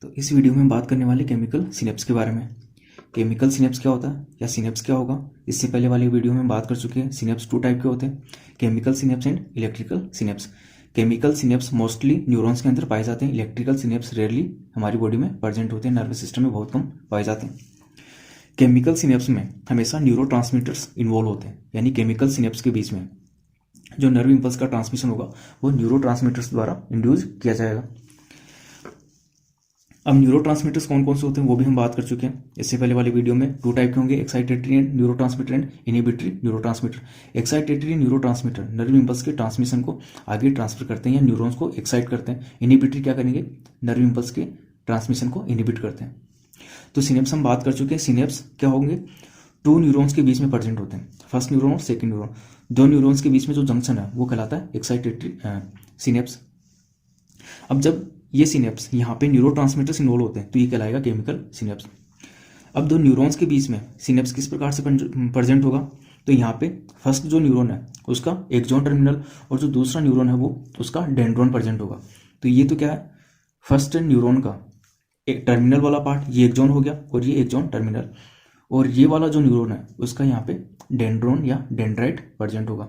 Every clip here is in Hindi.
तो इस वीडियो में हम बात करने वाले केमिकल सिनेप्स के बारे में। केमिकल सिनेप्स क्या होता है या सिनेप्स क्या होगा, इससे पहले वाली वीडियो में हम बात कर चुके हैं। सिनेप्स टू टाइप के होते हैं, chemical synapse and electrical synapse. Chemical synapse mostly neurons के अंदर पाए जाते हैं। इलेक्ट्रिकल सिनेप्स रेयरली हमारी बॉडी में प्रेजेंट होते हैं, नर्वस सिस्टम में बहुत कम पाए जाते हैं। केमिकल सिनेप्स में हमेशा न्यूरोट्रांसमीटर्स इन्वॉल्व होते हैं, यानी केमिकल सिनेप्स के बीच में जो नर्व इंपल्स का ट्रांसमिशन होगा वो न्यूरोट्रांसमीटर्स द्वारा इंड्यूस किया जाएगा। अब न्यूरोट्रांसमीटर्स कौन कौन से होते हैं वो भी हम बात कर चुके हैं इससे पहले वाली वीडियो में। टू टाइप के होंगे, excitatory neurotransmitter and inhibitory neurotransmitter. Excitatory neurotransmitter nerve impulse के ट्रांसमिशन को आगे ट्रांसफर करते हैं या न्यूरॉन्स को एक्साइट करते हैं। इनहिबिटरी क्या करेंगे, नर्व इंपल्स के ट्रांसमिशन को इनहिबिट करते हैं। तो सिनेप्स हम बात कर चुके हैं। सिनेप्स क्या होंगे, टू न्यूरॉन्स के बीच में प्रेजेंट होते हैं, फर्स्ट न्यूरॉन और सेकेंड न्यूरॉन। दो न्यूरॉन्स के बीच में जो जंक्शन है वो कहलाता है एक्साइटेटरी सिनेप्स। अब जब ये सिनेप्स यहाँ पे न्यूरोट्रांसमीटर्स इन्वॉल्व होते हैं तो ये कहलाएगा केमिकल सिनेप्स। अब दो न्यूरॉन्स के बीच में सिनेप्स किस प्रकार से प्रेजेंट होगा, तो यहाँ पे फर्स्ट जो न्यूरॉन है उसका एक्सॉन टर्मिनल और जो दूसरा न्यूरॉन है वो उसका डेंड्रॉन प्रेजेंट होगा। तो ये तो क्या है, फर्स्ट न्यूरॉन का एक टर्मिनल वाला पार्ट ये एक्सॉन हो गया और ये एक्सॉन टर्मिनल, और ये वाला जो न्यूरॉन है उसका यहाँ पे डेंड्रॉन या डेंड्राइट प्रेजेंट होगा।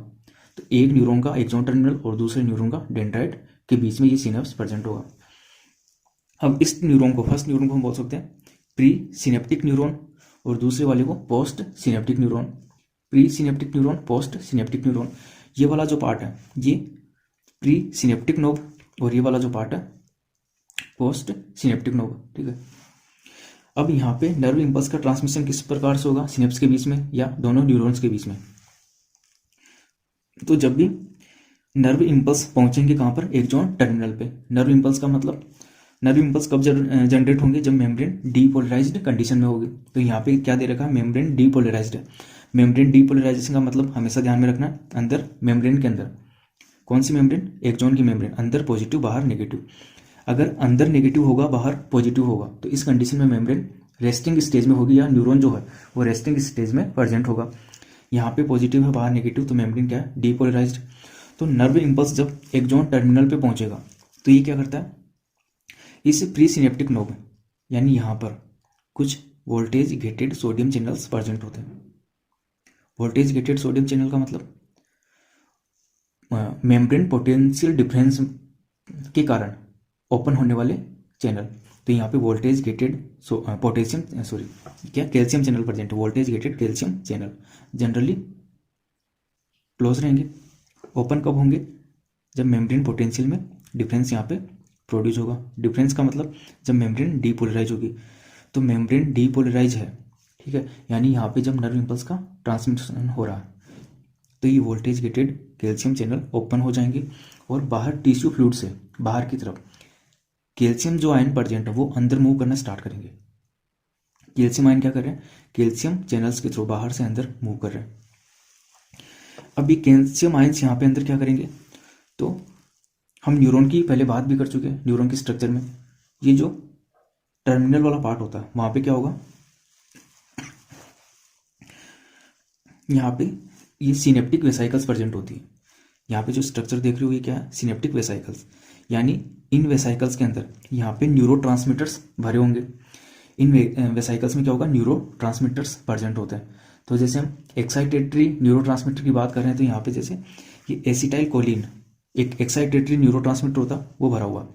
तो एक न्यूरॉन का एक्सॉन टर्मिनल और दूसरे न्यूरॉन का डेंड्राइट के बीच में ये सिनेप्स प्रेजेंट होगा। अब इस न्यूरॉन को, फर्स्ट न्यूरॉन को हम बोल सकते हैं प्री सिनेप्टिक न्यूरॉन और दूसरे वाले को post synaptic neuron. Pre synaptic neuron, post synaptic neuron. ये वाला जो पार्ट है ये प्री सिनेप्टिक नोब और ये वाला जो पार्ट है पोस्ट सिनेप्टिक नोब। ठीक है। अब यहाँ पे नर्व इंपल्स का ट्रांसमिशन किस प्रकार से होगा, सिनेप्स के बीच में या दोनों न्यूरॉन्स के बीच में। तो जब भी नर्व इंपल्स पहुंचेंगे कहाँ पर, एक्सॉन टर्मिनल पे। नर्व इंपल्स का मतलब, नर्व इंपल्स कब जनरेट होंगे, जब मेम्ब्रेन डीपोलराइज्ड कंडीशन में होगी। तो यहाँ पे क्या दे रखा है, मेम्ब्रेन डीपोलराइज्ड है। मेम्ब्रेन डीपोलराइजेशन का मतलब हमेशा ध्यान में रखना, अंदर मेम्ब्रेन के अंदर कौन सी मेम्ब्रेन, एक्सॉन की मेम्ब्रेन, अंदर पॉजिटिव बाहर नेगेटिव। अगर अंदर नेगेटिव होगा बाहर पॉजिटिव होगा तो इस कंडीशन में मेम्ब्रेन रेस्टिंग स्टेज में होगी या न्यूरॉन जो है वो रेस्टिंग स्टेज में प्रेजेंट होगा। यहाँ पे पॉजिटिव है बाहर नेगेटिव तो मेम्ब्रेन क्या है, डीपोलराइज्ड। तो नर्व इंपल्स जब एक्सॉन टर्मिनल पे पहुंचेगा तो ये क्या करता है, इस प्री सिनेप्टिक नोब यानी यहाँ पर कुछ voltage gated sodium channels present होते हैं। वोल्टेज गेटेड सोडियम चैनल का मतलब मेम्ब्रेन पोटेंशियल डिफरेंस के कारण ओपन होने वाले चैनल। तो यहाँ पे voltage gated calcium channel present है। Voltage gated calcium channel generally close रहेंगे। ओपन कब होंगे, जब मेम्ब्रेन पोटेंशियल में डिफरेंस यहाँ पे प्रोड्यूस होगा। डिफरेंस का मतलब जब मेम्ब्रेन डीपोलराइज होगी। तो मेम्ब्रेन डीपोलराइज है, ठीक है, यानी यहाँ पे जब नर्व इंपल्स का ट्रांसमिशन हो रहा है तो ये voltage gated calcium channel open हो जाएंगे और बाहर टिश्यू फ्लूइड से बाहर की तरफ कैल्शियम जो आयन प्रेजेंट है वो अंदर मूव करना स्टार्ट करेंगे। कैल्शियम आयन क्या कर रहे हैं, कैल्शियम चैनल्स के थ्रू बाहर से अंदर मूव कर रहे हैं। अब ये कैल्शियम आयन्स यहाँ पे अंदर क्या करेंगे, तो हम न्यूरॉन की पहले बात भी कर चुके हैं। न्यूरॉन के स्ट्रक्चर में ये जो टर्मिनल वाला पार्ट होता है वहां पे क्या होगा, यहाँ पे ये सिनेप्टिक वेसाइकल्स प्रेजेंट होती है। यहाँ पे जो स्ट्रक्चर देख रहे हो ये क्या है, सिनेप्टिक वेसाइकल्स, यानी इन वेसाइकल्स के अंदर यहाँ पे न्यूरोट्रांसमीटर्स भरे होंगे। इन वेसाइकल्स में क्या होगा, न्यूरोट्रांसमीटर्स प्रेजेंट होते हैं। तो जैसे हम एक्साइटेटरी न्यूरोट्रांसमीटर की बात कर रहे हैं तो यहाँ पे जैसे ये एसिटाइल कोलिन एक एक्साइटेटरी न्यूरोट्रांसमीटर होता वो भरा हुआ।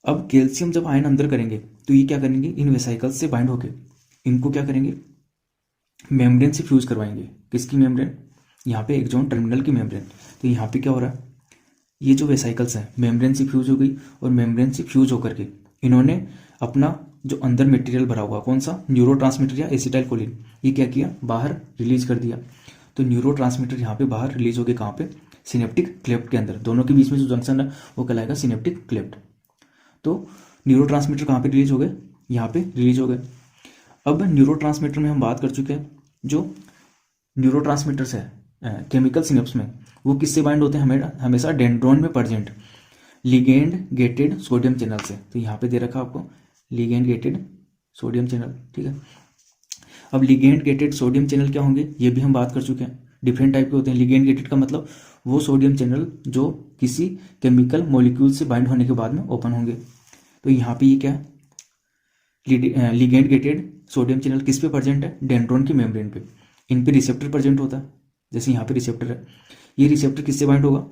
अब कैल्शियम जब आयन अंदर करेंगे तो ये क्या करेंगे, इन वेसाइकल्स से बाइंड होके इनको क्या करेंगे, मेम्ब्रेन से फ्यूज करवाएंगे। किसकी मेम्ब्रेन, यहाँ पे एक्सॉन टर्मिनल की मेम्ब्रेन। तो यहाँ पे क्या हो रहा है, ये जो वेसाइकल्स हैं मेम्ब्रेन से फ्यूज हो गई और मेम्ब्रेन से फ्यूज होकर के इन्होंने अपना जो अंदर मटेरियल भरा हुआ कौन सा, न्यूरोट्रांसमीटर या एसिटाइल कोलिन, ये क्या किया, बाहर रिलीज कर दिया। तो न्यूरोट्रांसमीटर यहाँ पे बाहर रिलीज हो गए, कहाँ पे, सिनेप्टिक क्लेफ्ट के अंदर। दोनों के बीच में जो जंक्शन है वो कहलाएगा सिनेप्टिक क्लेफ्ट। तो न्यूरोट्रांसमीटर कहाँ पे रिलीज हो गए, यहाँ पे रिलीज हो गए। अब न्यूरोट्रांसमीटर में हम बात कर चुके हैं, जो न्यूरोट्रांसमीटर्स है केमिकल सिनेप्स में वो किससे बाइंड होते हैं, हमेशा डेंड्रॉन में present ligand gated sodium channel से। तो यहाँ पे दे रखा आपको लिगेंड गेटेड सोडियम चैनल। ठीक है। अब लिगेंड गेटेड सोडियम चैनल क्या होंगे ये भी हम बात कर चुके हैं। डिफरेंट टाइप के होते हैं। लिगेंड गेटेड का मतलब वो सोडियम चैनल जो किसी केमिकल मॉलिक्यूल से बाइंड होने के बाद में ओपन होंगे। तो यहाँ पे ये क्या है, लिगेंड गेटेड सोडियम चैनल किस पे प्रेजेंट है? डेंड्रॉन की मेम्ब्रेन पे। इन पे रिसेप्टर प्रेजेंट होता है, जैसे यहाँ पे रिसेप्टर है। ये रिसेप्टर किससे बाइंड होगा?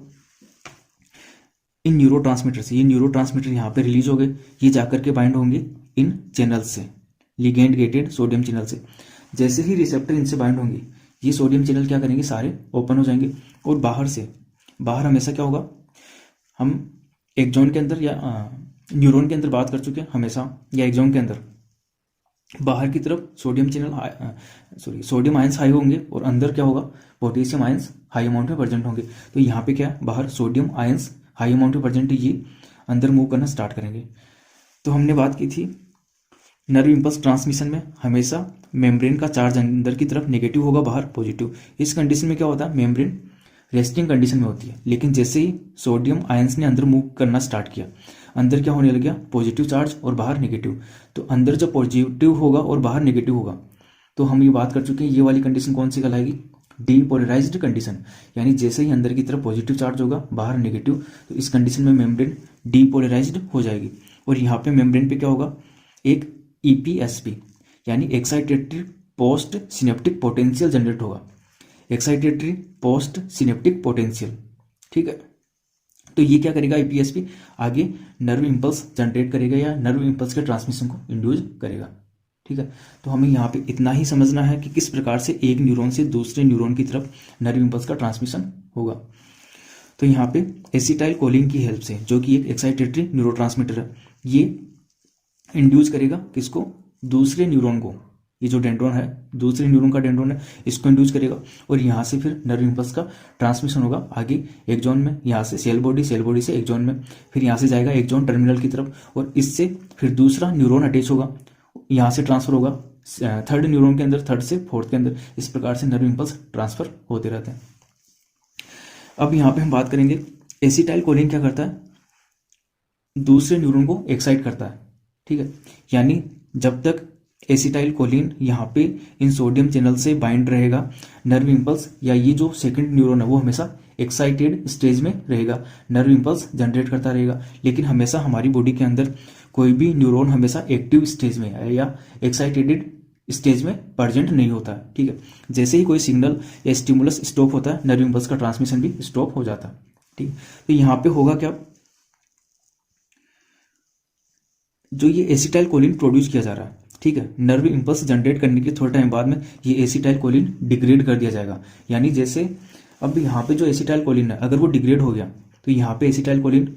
इन न्यूरोट्रांसमीटर से। ये न्यूरोट्रांसमीटर यहाँ पे रिलीज हो गए, ये जाकर के बाइंड होंगे इन चैनल से, लिगेंड गेटेड सोडियम चैनल से। जैसे ही रिसेप्टर इनसे बाइंड होंगे, ये सोडियम चैनल क्या करेंगे? सारे ओपन हो जाएंगे। और बाहर हमेशा क्या होगा? हम एक्सॉन के अंदर या न्यूरॉन के अंदर बात कर चुके हैं हमेशा, या एक्सॉन के अंदर बाहर की तरफ सोडियम आयंस हाई होंगे और अंदर क्या होगा? पोटेशियम आयंस हाई अमाउंट में प्रेजेंट होंगे। तो यहाँ पे क्या है? बाहर सोडियम आयंस हाई अमाउंट में प्रेजेंट है, ये अंदर मूव करना स्टार्ट करेंगे। तो हमने बात की थी नर्व इंपल्स ट्रांसमिशन में हमेशा मेम्ब्रेन का चार्ज अंदर की तरफ नेगेटिव होगा, बाहर पॉजिटिव। इस कंडीशन में क्या होता है? मेम्ब्रेन रेस्टिंग कंडीशन में होती है। लेकिन जैसे ही सोडियम आयंस ने अंदर मूव करना स्टार्ट किया, अंदर क्या होने लग गया? पॉजिटिव चार्ज और बाहर नेगेटिव। तो अंदर जब पॉजिटिव होगा और बाहर नेगेटिव होगा, तो हम ये बात कर चुके हैं, ये वाली कंडीशन कौन सी कहलाएगी? Depolarised condition. यानी जैसे ही अंदर की तरफ पॉजिटिव चार्ज होगा, बाहर नेगेटिव, तो इस कंडीशन में मेम्ब्रेन डीपोलराइज्ड हो जाएगी। और यहाँ पे मेम्ब्रेन पे क्या होगा? एक EPSP यानी excitatory post synaptic potential generate होगा। एक्साइटेटरी पोस्ट सिनेप्टिक पोटेंशियल, ठीक है। तो ये क्या करेगा? EPSP आगे नर्व इंपल्स जनरेट करेगा या नर्व इंपल्स के ट्रांसमिशन को इंड्यूस करेगा, ठीक है। तो हमें यहाँ पे इतना ही समझना है कि किस प्रकार से एक न्यूरॉन से दूसरे न्यूरॉन की तरफ नर्व इंपल्स का ट्रांसमिशन होगा। तो यहाँ पे एसिटाइल कोलिन की हेल्प से, जो कि एक एक्साइटेटरी न्यूरोट्रांसमीटर है, ये इंड्यूस करेगा किसको? दूसरे न्यूरॉन को। ये जो डेंड्रॉन है, दूसरे न्यूरॉन का डेंड्रॉन है, इसको इंड्यूस करेगा और यहाँ से फिर नर्व इंपल्स का ट्रांसमिशन होगा आगे एक्सॉन में, यहाँ से सेल बॉडी से एक्सॉन में, फिर यहाँ से जाएगा एक्सॉन टर्मिनल की तरफ और इससे फिर दूसरा न्यूरॉन अटैच होगा, यहाँ से ट्रांसफर होगा थर्ड न्यूरॉन के अंदर, थर्ड से फोर्थ के अंदर। इस प्रकार से नर्व इंपल्स ट्रांसफर होते रहते हैं। अब यहाँ पे हम बात करेंगे एसिटाइल कोलिन क्या करता है? दूसरे न्यूरॉन को एक्साइट करता है, ठीक है। यानी जब तक एसिटाइल कोलिन यहाँ पे इन सोडियम चैनल से बाइंड रहेगा, नर्व इंपल्स या ये जो सेकंड न्यूरॉन है वो हमेशा एक्साइटेड स्टेज में रहेगा, नर्व इंपल्स जनरेट करता रहेगा। लेकिन हमेशा हमारी बॉडी के अंदर कोई भी न्यूरॉन हमेशा एक्टिव स्टेज में है या एक्साइटेड स्टेज में प्रेजेंट नहीं होता है, ठीक है। जैसे ही कोई सिग्नल या स्टिमुलस स्टॉप होता है, नर्व इंपल्स का ट्रांसमिशन भी स्टॉप हो जाता है, ठीक। तो यहाँ पे होगा क्या? जो ये एसिटाइल कोलिन प्रोड्यूस किया जा रहा है, ठीक है, नर्व इंपल्स जनरेट करने के थोड़े टाइम बाद में ये एसिटाइल कोलिन डिग्रेड कर दिया जाएगा। यानी जैसे अब यहाँ पे जो एसिटाइल कोलिन है, अगर वो डिग्रेड हो गया तो यहाँ पे एसिटाइल कोलिन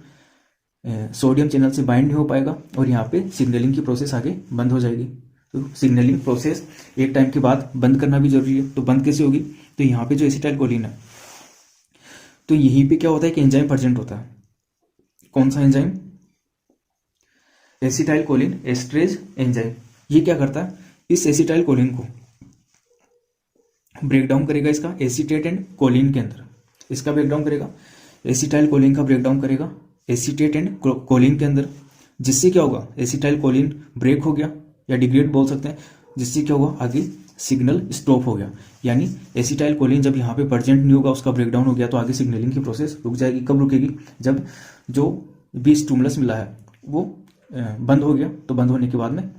सोडियम चैनल से बाइंड नहीं हो पाएगा और यहाँ पे सिग्नलिंग की प्रोसेस आगे बंद हो जाएगी। तो सिग्नलिंग प्रोसेस एक टाइम के बाद बंद करना भी जरूरी है। तो बंद कैसे होगी? तो यहाँ पे जो एसिटाइल कोलिन है, तो यहीं पे क्या होता है कि एंजाइम प्रेजेंट होता है। कौन सा enzyme? Acetyl choline esterase enzyme. ये क्या करता है? इस एसिटाइल कोलिन को ब्रेक डाउन करेगा इसका एसीटेट एंड कोलिन के अंदर। इसका ब्रेक डाउन करेगा, एसिटाइल कोलिन का ब्रेक डाउन करेगा एसीटेट एंड कोलिन के अंदर, जिससे क्या होगा? एसिटाइल कोलिन ब्रेक हो गया या डिग्रेड बोल सकते हैं, जिससे क्या होगा? आगे सिग्नल स्टॉप हो गया। यानी एसिटाइल कोलिन जब यहाँ पे प्रेजेंट नहीं होगा, उसका ब्रेकडाउन हो गया, तो आगे सिग्नलिंग की प्रोसेस रुक जाएगी। कब रुकेगी? जब जो भी स्टिमुलस मिला है वो बंद हो गया। तो बंद होने के बाद में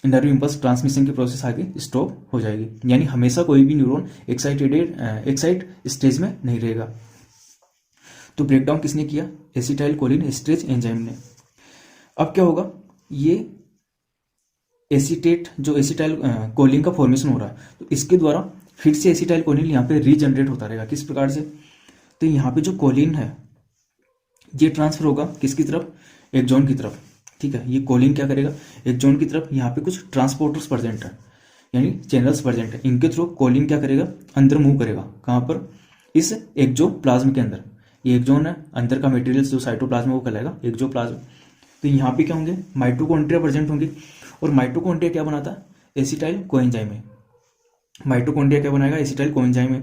नर्व इंपल्स ट्रांसमिशन की प्रोसेस आगे स्टॉप हो जाएगी। यानी हमेशा कोई भी न्यूरॉन एक्साइट स्टेज में नहीं रहेगा। तो ब्रेकडाउन किसने किया? एसिटाइल कोलिन एस्ट्रेज एंजाइम ने। अब क्या होगा? ये एसीटेट जो एसिटाइल कोलिन का फॉर्मेशन हो रहा है, तो इसके द्वारा फिर से एसिटाइल कोलिन यहाँ पे रीजनरेट होता रहेगा। किस प्रकार से? तो यहाँ पे जो कोलिन है ये ट्रांसफर होगा किसकी तरफ? एक्सॉन की तरफ, ठीक है। ये कोलिन क्या करेगा? एक्सॉन की तरफ यहाँ पे कुछ ट्रांसपोर्टर्स प्रेजेंट है, यानी चैनल्स प्रेजेंट है। इनके थ्रू कोलिन क्या करेगा? अंदर मूव करेगा। कहाँ पर? इस एक्सोप्लाज्म के अंदर। ये एक्सॉन है, अंदर का मटेरियल जो साइटोप्लाज्म है वो कहलाएगा एक्सोप्लाज्म। तो यहाँ पे क्या होंगे? माइटोकॉन्ड्रिया प्रेजेंट होंगे। और माइटोकॉन्ड्रिया क्या बनाता है? एसिटाइल कोएंजाइम है। माइटोकॉन्ड्रिया क्या बनाएगा? एसिटाइल कोएंजाइम है।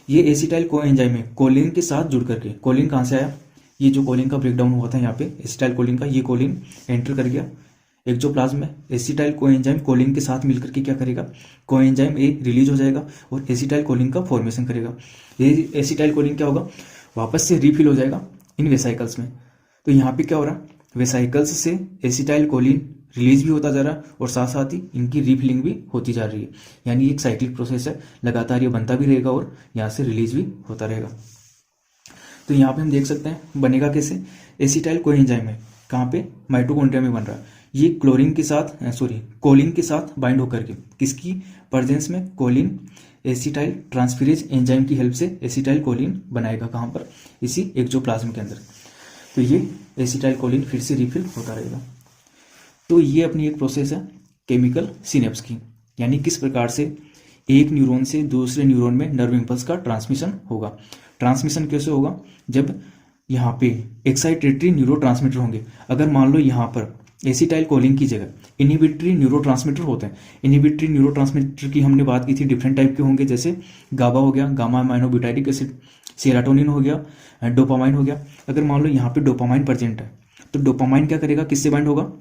ये एसिटाइल कोएंजाइम है कोलिन के साथ जुड़ करके। कोलिन कहाँ से आया? ये जो कोलिन का ब्रेकडाउन हुआ था यहाँ पे एसिटाइल कोलिन का, ये कोलिन एंटर कर गया एक्सोप्लाज्म में। एसिटाइल कोएंजाइम कोलिन के साथ मिलकर के क्या करेगा? कोएंजाइम ए रिलीज हो जाएगा और एसिटाइल कोलिन का फॉर्मेशन करेगा। ये एसिटाइल कोलिन क्या होगा? वापस से रिफिल हो जाएगा इन वेसाइकल्स में। तो यहाँ पे क्या हो रहा है? वेसाइकल्स से एसिटाइल कोलिन रिलीज भी होता जा रहा है और साथ साथ ही इनकी रिफिलिंग भी होती जा रही है। यानी एक साइक्लिक प्रोसेस है, लगातार ये बनता भी रहेगा और यहाँ से रिलीज भी होता रहेगा। तो यहाँ पे हम देख सकते हैं बनेगा कैसे, एसिटाइल कोएंजाइम है, कहाँ पे, माइटोकॉन्ड्रिया में बन रहा है। ये क्लोरीन के साथ कोलिन के साथ बाइंड होकर के, किसकी प्रेजेंस में, कोलिन एसिटाइल ट्रांसफेरेज एंजाइम की हेल्प से एसिटाइल कोलिन बनाएगा, कहाँ पर, इसी एक्टोप्लाज्म के अंदर। तो ये एसिटाइल कोलिन फिर से रिफिल होता रहेगा। तो ये अपनी एक प्रोसेस है केमिकल सिनेप्स की, यानी किस प्रकार से एक न्यूरॉन से दूसरे न्यूरॉन में नर्व इंपल्स का ट्रांसमिशन होगा। ट्रांसमिशन कैसे होगा, जब यहाँ पे एक्साइटेटरी न्यूरोट्रांसमीटर होंगे। अगर मान लो यहाँ पर एसिटाइल कोलिन की जगह इनहिबिटरी न्यूरोट्रांसमीटर होते हैं। इनहिबिटरी न्यूरोट्रांसमीटर की हमने बात की थी, डिफरेंट टाइप के होंगे, जैसे गाबा हो गया, गामा अमाइनोब्यूटाइरिक एसिड, सेरोटोनिन हो गया, डोपामाइन हो गया। अगर मान लो यहाँ पे डोपामाइन प्रेजेंट है तो डोपामाइन क्या करेगा, किससे बाइंड होगा,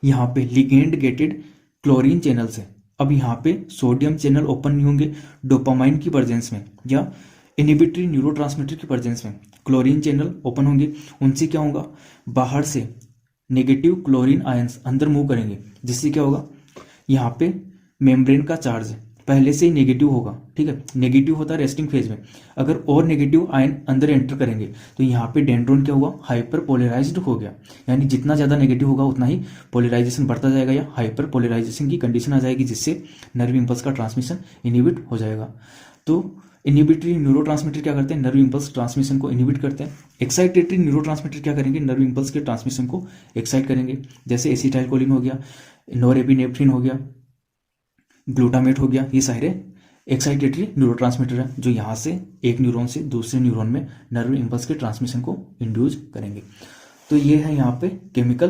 यहाँ पे लिगेंड गेटेड क्लोरीन चैनल से। अब यहाँ पे सोडियम चैनल ओपन नहीं होंगे डोपामाइन की प्रेजेंस में, या इनहिबिटरी न्यूरोट्रांसमीटर की प्रेजेंस में क्लोरीन चैनल ओपन होंगे। उनसे क्या होगा, बाहर से नेगेटिव क्लोरीन आयंस अंदर मूव करेंगे, जिससे क्या होगा, यहाँ पे मेम्ब्रेन का चार्ज पहले से ही नेगेटिव होगा, ठीक है, नेगेटिव होता है रेस्टिंग फेज में। अगर और नेगेटिव आयन अंदर एंटर करेंगे तो यहाँ पे डेंड्रोन क्या हुआ, हाइपर पोलराइज्ड हो गया। यानी जितना ज़्यादा नेगेटिव होगा उतना ही पोलराइजेशन बढ़ता जाएगा, या हाइपर पोलराइजेशन की कंडीशन आ जाएगी, जिससे नर्व इंपल्स का ट्रांसमिशन इनहिबिट हो जाएगा। तो इनहिबिटरी न्यूरोट्रांसमीटर क्या करते हैं, नर्व इंपल्स ट्रांसमिशन को इनहिबिट करते हैं। एक्साइटेटरी न्यूरोट्रांसमीटर क्या करेंगे, नर्व इंपल्स के ट्रांसमिशन को एक्साइट करेंगे, जैसे एसिटाइल कोलिन हो गया, नोरेपिनेफ्रिन हो गया, ग्लूटामेट हो गया। ये सारे एक्साइटेटरी न्यूरोट्रांसमीटर है जो यहाँ से एक न्यूरॉन से दूसरे न्यूरॉन में नर्व इंपल्स के ट्रांसमिशन को इंड्यूस करेंगे। तो ये है यहाँ पे केमिकल